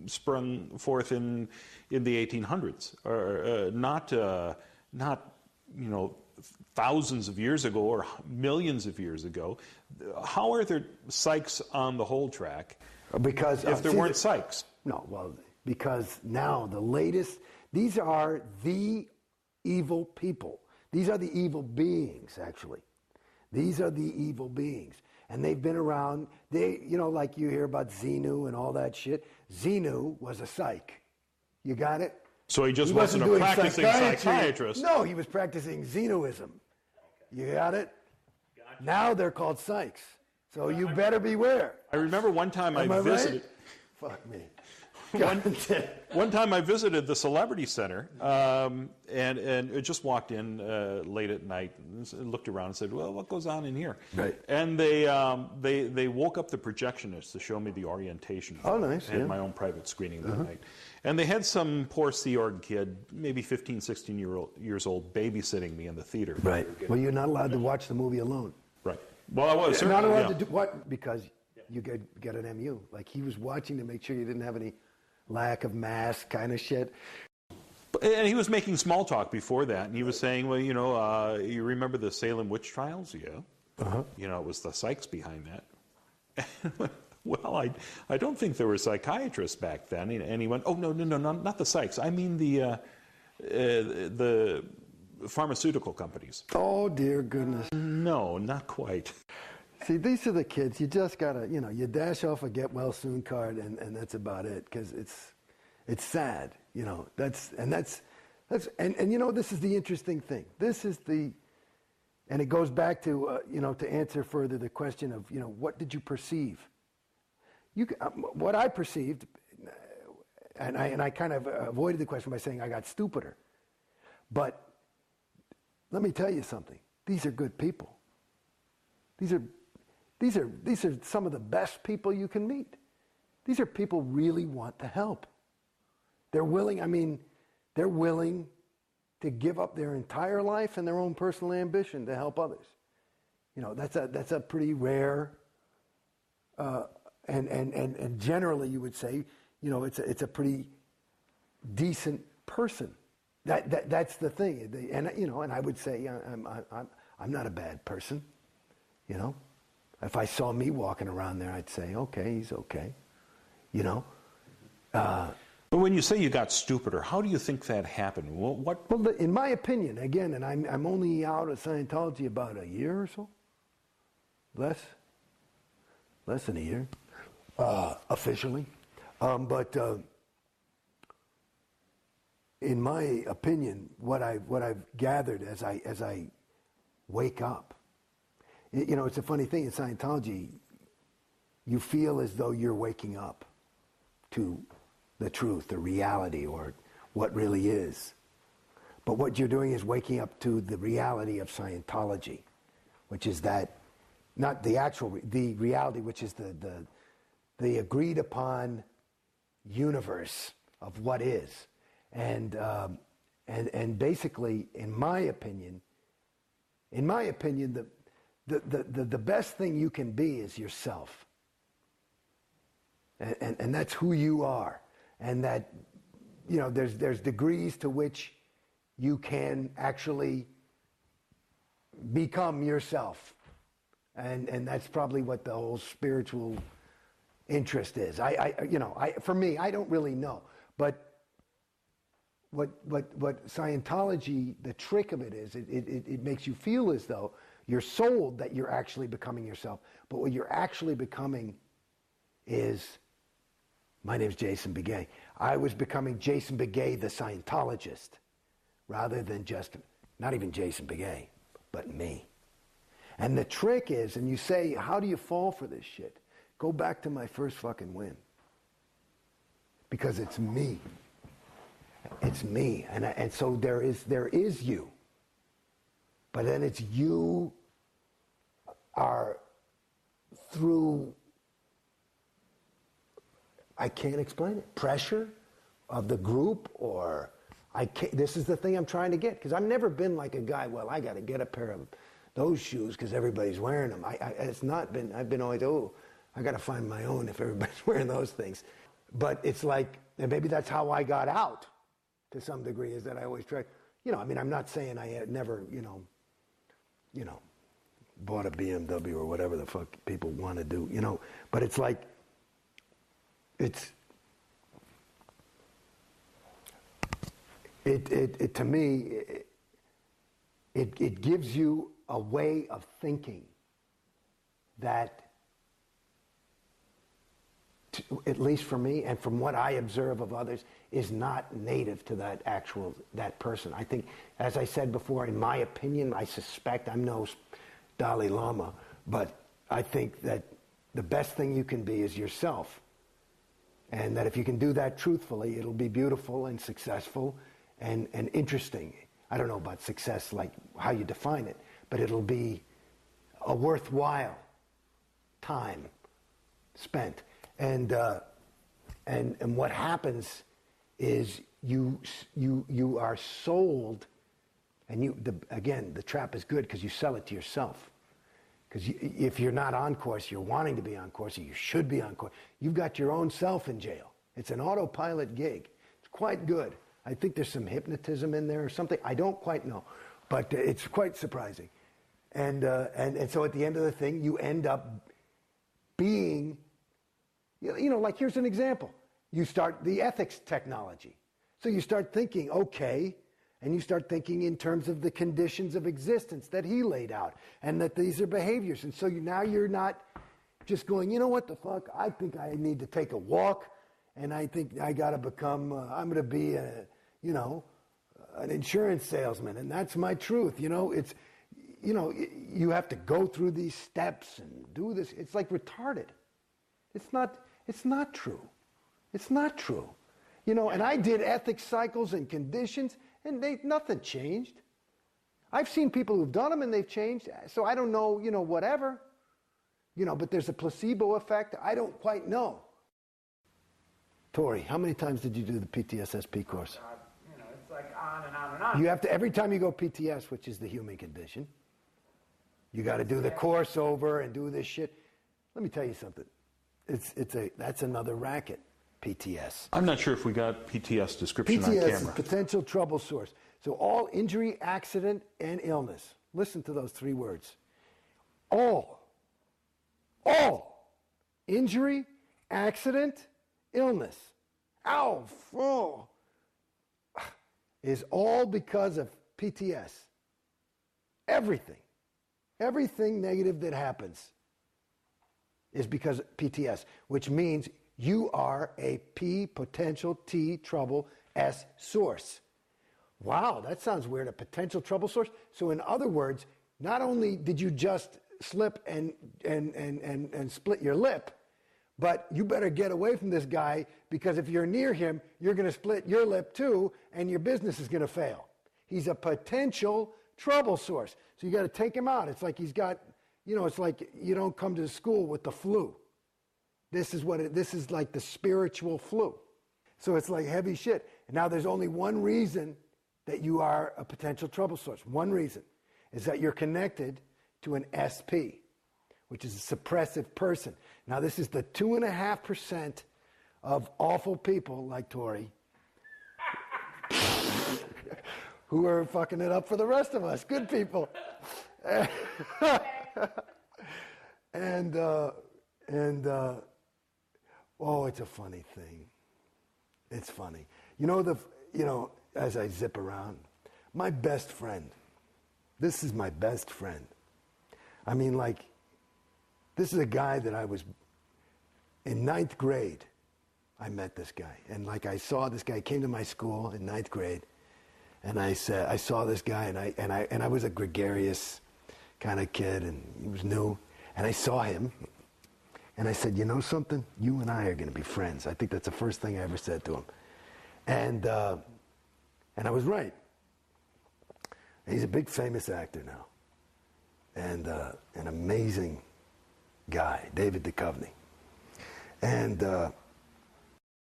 sprung forth in the 1800s, or not thousands of years ago or millions of years ago. How are there psychs on the whole track? Because if there weren't psychs? No, well, because now the latest, these are the evil people. These are the evil beings, actually. These are the evil beings. And they've been around, like you hear about Xenu and all that shit. Xenu was a psych. You got it? So he wasn't a practicing psychiatrist. No, he was practicing Xenuism. You got it? Gotcha. Now they're called psychs. So you better beware. I remember one time I visited. Right? Fuck me. One time I visited the Celebrity Center, and it just walked in late at night and looked around and said, well, what goes on in here? Right. And they woke up the projectionist to show me the orientation. Oh, nice. I had my own private screening that night. And they had some poor Sea Org kid, maybe 15, 16 years old, babysitting me in the theater. Right. Well, you're not allowed to watch the movie alone. Right. Well, I was. You're not allowed to do what? Because you get an MU. Like, he was watching to make sure you didn't have any lack of mask kind of shit. And he was making small talk before that, and he was saying, well, you remember the Salem witch trials? Yeah. It was the psychs behind that. Well, I don't think there were psychiatrists back then. And he went, oh, no, not the psychs. I mean the pharmaceutical companies. Oh, dear goodness. No, not quite. See, these are the kids. You just gotta, you dash off a get well soon card, and that's about it. Because it's sad, This is the interesting thing. And it goes back to to answer further the question of what did you perceive? What I perceived, and I kind of avoided the question by saying I got stupider. But let me tell you something. These are good people. These are some of the best people you can meet. These are people who really want to help. They're willing to give up their entire life and their own personal ambition to help others. That's a pretty rare, and generally you would say, it's a pretty decent person. That's the thing. And I would say I'm not a bad person. If I saw me walking around there, I'd say, okay, he's okay. But when you say you got stupider, how do you think that happened? Well, in my opinion, again, and I'm only out of Scientology about a year or so, less than a year, officially. But in my opinion, what I've gathered as I wake up. It's a funny thing in Scientology, you feel as though you're waking up to the truth, the reality, or what really is. But what you're doing is waking up to the reality of Scientology, which is that, not the reality, which is the agreed upon universe of what is. And basically, in my opinion, the best thing you can be is yourself. And that's who you are. And that, there's degrees to which you can actually become yourself. And that's probably what the whole spiritual interest is. For me, I don't really know. But what Scientology, the trick of it is, it makes you feel as though you're sold that you're actually becoming yourself. But what you're actually becoming is, my name's Jason Beghe. I was becoming Jason Beghe, the Scientologist, rather than just, not even Jason Beghe, but me. And the trick is, and you say, how do you fall for this shit? Go back to my first fucking win. Because it's me. It's me. And so there is you. But then it's you are through, I can't explain it, pressure of the group, or this is the thing I'm trying to get. Because I've never been like a guy, well, I got to get a pair of those shoes because everybody's wearing them. It's not been, I've been always, I got to find my own if everybody's wearing those things. But it's like, and maybe that's how I got out to some degree, is that I always try, I mean, I'm not saying I had never, bought a BMW or whatever the fuck people want to do, but it's like, it to me, it gives you a way of thinking that, at least for me and from what I observe of others, is not native to that person. I think, as I said before, in my opinion, I suspect, I'm no Dalai Lama, but I think that the best thing you can be is yourself. And that if you can do that truthfully, it'll be beautiful and successful and interesting. I don't know about success, like how you define it, but it'll be a worthwhile time spent. And what happens is you are sold, and again, the trap is good because you sell it to yourself. Because if you're not on course, you're wanting to be on course, or you should be on course. You've got your own self in jail. It's an autopilot gig. It's quite good. I think there's some hypnotism in there or something. I don't quite know, but it's quite surprising. And so at the end of the thing, you end up being, like here's an example. You start the ethics technology. So you start thinking, okay, and you start thinking in terms of the conditions of existence that he laid out, and that these are behaviors. And so now you're not just going, you know what the fuck, I think I need to take a walk, and I think I got to become, I'm going to be an insurance salesman, and that's my truth. It's, you have to go through these steps and do this. It's like retarded. It's not true. It's not true. And I did ethics cycles and conditions, and nothing changed. I've seen people who've done them and they've changed, so I don't know, whatever. But there's a placebo effect. I don't quite know. Tori, how many times did you do the PTSSP course? It's like on and on and on. You have to, every time you go PTS, which is the human condition, you got to do the course over and do this shit. Let me tell you something. That's another racket, PTS. I'm not sure if we got PTS description on PTS camera. is potential trouble source. So all injury, accident, and illness. Listen to those three words. All injury, accident, illness. Is all because of PTS. Everything negative that happens is because of PTS, which means you are a P potential T trouble S source. Wow, that sounds weird, a potential trouble source. So in other words, not only did you just slip and split your lip, but you better get away from this guy, because if you're near him, you're going to split your lip too, and your business is going to fail. He's a potential trouble source. So you got to take him out. It's like he's got, it's like you don't come to school with the flu. This is like the spiritual flu. So it's like heavy shit. And now there's only one reason that you are a potential trouble source. One reason is that you're connected to an SP, which is a suppressive person. Now this is the 2.5% of awful people like Tori who are fucking it up for the rest of us, good people. And it's a funny thing. It's funny. As I zip around, my best friend, this is my best friend. I mean, like, this is a guy that I was, in 9th grade, I met this guy. And like, I saw this guy, came to my school in 9th grade, and I saw this guy, and I was a gregarious kind of kid, and he was new. And I saw him, and I said, you know something? You and I are going to be friends. I think that's the first thing I ever said to him. And I was right. And he's a big famous actor now. And an amazing guy, David Duchovny. And